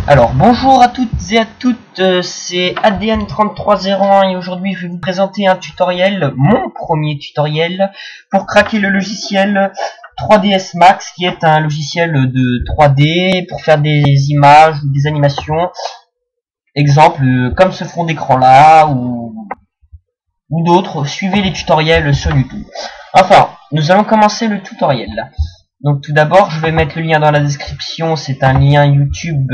Alors bonjour à toutes et à toutes, c'est ADN3301 et aujourd'hui je vais vous présenter un tutoriel, mon premier tutoriel pour craquer le logiciel 3ds Max, qui est un logiciel de 3D pour faire des images ou des animations, exemple comme ce fond d'écran là ou d'autres. Suivez les tutoriels sur YouTube. Enfin, nous allons commencer le tutoriel. Donc tout d'abord, je vais mettre le lien dans la description, c'est un lien YouTube.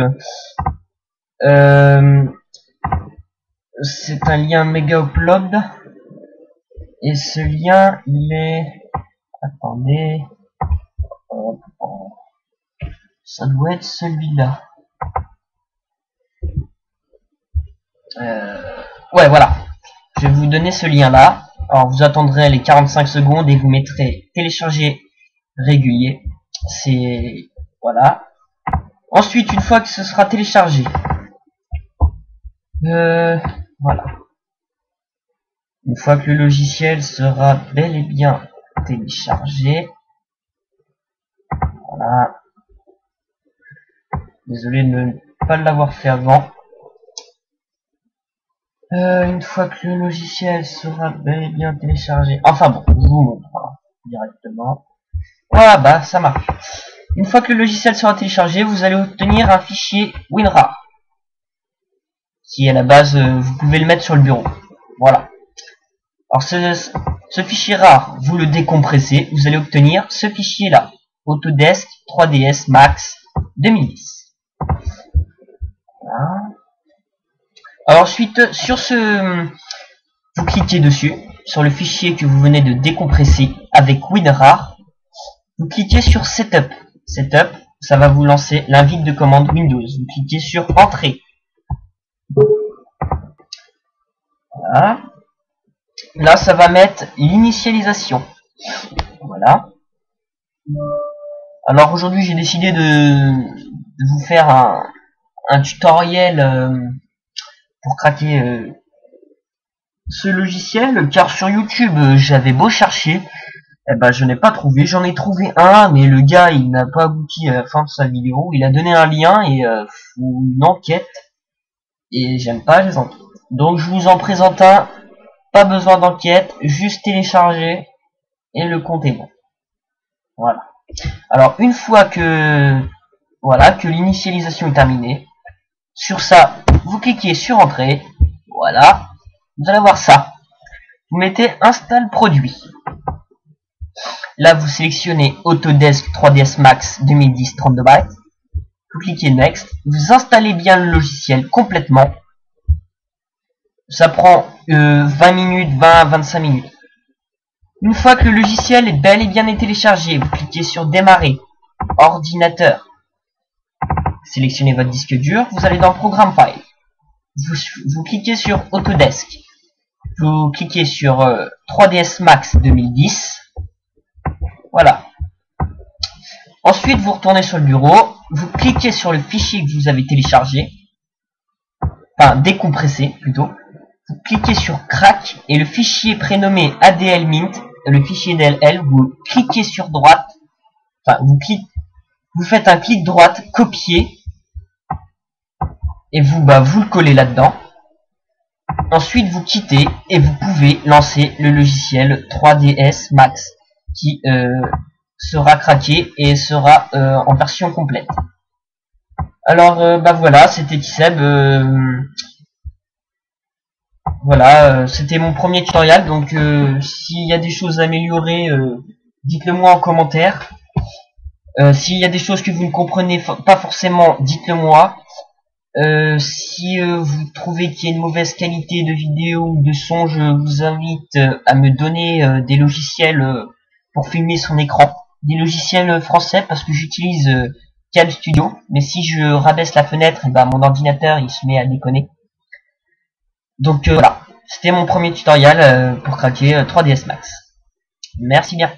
C'est un lien méga upload. Et ce lien, il est... Attendez. Ça doit être celui-là. Ouais, voilà. Je vais vous donner ce lien-là. Alors vous attendrez les 45 secondes et vous mettrez télécharger régulier. C'est... Voilà. Ensuite, une fois que ce sera téléchargé, voilà. Une fois que le logiciel sera bel et bien téléchargé, voilà. Désolé de ne pas l'avoir fait avant. Une fois que le logiciel sera bel et bien téléchargé, enfin bon, je vous montre directement. Voilà, bah ça marche. Une fois que le logiciel sera téléchargé, vous allez obtenir un fichier WinRAR, qui est à la base, vous pouvez le mettre sur le bureau. Voilà. Alors ce fichier RAR, vous le décompressez, vous allez obtenir ce fichier là, Autodesk 3ds Max 2010. Voilà. Alors ensuite, sur vous cliquez dessus, sur le fichier que vous venez de décompresser avec WinRAR, vous cliquez sur Setup. Setup, ça va vous lancer l'invite de commande Windows. Vous cliquez sur Entrée. Voilà. Là, ça va mettre l'initialisation. Voilà. Alors aujourd'hui, j'ai décidé de vous faire un tutoriel pour craquer ce logiciel, car sur YouTube, j'avais beau chercher, eh ben, je n'ai pas trouvé. J'en ai trouvé un, mais le gars, il n'a pas abouti à la fin de sa vidéo. Il a donné un lien et une enquête, et j'aime pas les enquêtes. Donc je vous en présente un. Pas besoin d'enquête, juste télécharger et le compte est bon. Voilà. Alors une fois que voilà que l'initialisation est terminée, sur ça, vous cliquez sur Entrée. Voilà. Vous allez voir ça. Vous mettez Installe produit. Là, vous sélectionnez Autodesk 3ds Max 2010 32 bytes. Vous cliquez Next. Vous installez bien le logiciel complètement. Ça prend 20 minutes, 20 à 25 minutes. Une fois que le logiciel est bel et bien téléchargé, vous cliquez sur Démarrer, Ordinateur. Sélectionnez votre disque dur, vous allez dans Programme File. Vous cliquez sur Autodesk. Vous cliquez sur 3ds Max 2010. Voilà. Ensuite, vous retournez sur le bureau. Vous cliquez sur le fichier que vous avez téléchargé. Enfin, décompressé plutôt. Vous cliquez sur Crack et le fichier prénommé ADLMint, le fichier DLL, vous cliquez sur droite. Enfin, vous faites un clic droite, copier. Et vous le collez là-dedans. Ensuite, vous quittez et vous pouvez lancer le logiciel 3ds Max qui sera craqué et sera en version complète. Alors, voilà, c'était Tisseb. Voilà, c'était mon premier tutoriel. Donc, s'il y a des choses à améliorer, dites-le moi en commentaire. S'il y a des choses que vous ne comprenez pas forcément, dites-le moi. Si vous trouvez qu'il y a une mauvaise qualité de vidéo ou de son, je vous invite à me donner des logiciels pour filmer son écran. Des logiciels français, parce que j'utilise Cam Studio. Mais si je rabaisse la fenêtre, et ben, mon ordinateur il se met à déconner. Donc voilà, c'était mon premier tutoriel pour craquer 3ds Max. Merci bien.